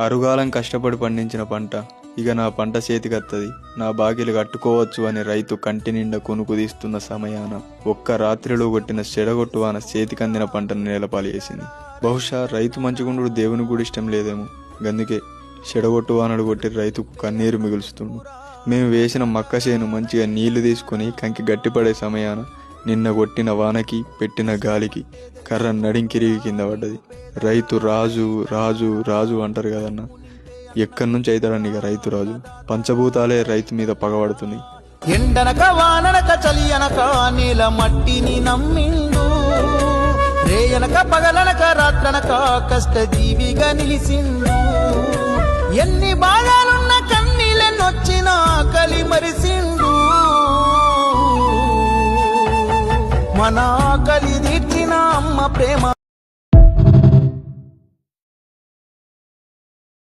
అరుగాలం కష్టపడి పండించిన పంట ఇక నా పంట చేతికత్తది, నా బాకీలు కట్టుకోవచ్చు అని రైతు కంటి నిండా కొనుకు తీస్తున్న సమయాన ఒక్క రాత్రిలో కొట్టిన చెడగొట్టు వాన చేతికందిన పంటను నేలపాలు చేసింది. బహుశా రైతు మంచిగుండు దేవుని కూడా ఇష్టం లేదేమో, గందుకే చెడగొట్టు వానలు కొట్టి రైతుకు కన్నీరు మిగులుస్తుండు. మేము వేసిన మక్క చేను మంచిగా నీళ్లు తీసుకొని కంకి గట్టిపడే సమయాన నిన్న కొట్టిన వానకి పెట్టిన గాలికి కర్ర నడింకిరిగి కింద పడ్డది. రైతు రాజు రాజు రాజు అంటారు కదన్న, ఎక్కడి నుంచి అవుతాడని ఇక రైతు రాజు. పంచభూతాలే రైతు మీద పగబడుతుంది. ఎండనక వాననక చలి అనక నీల మట్టిని నమ్మిండు, రేయనక పగలనక రాత్రనక కష్టజీవిగా నిలిసిండు. ఎన్ని బాధలున్న కన్నీళ్ళనొచ్చిన కలి మరిసిండు.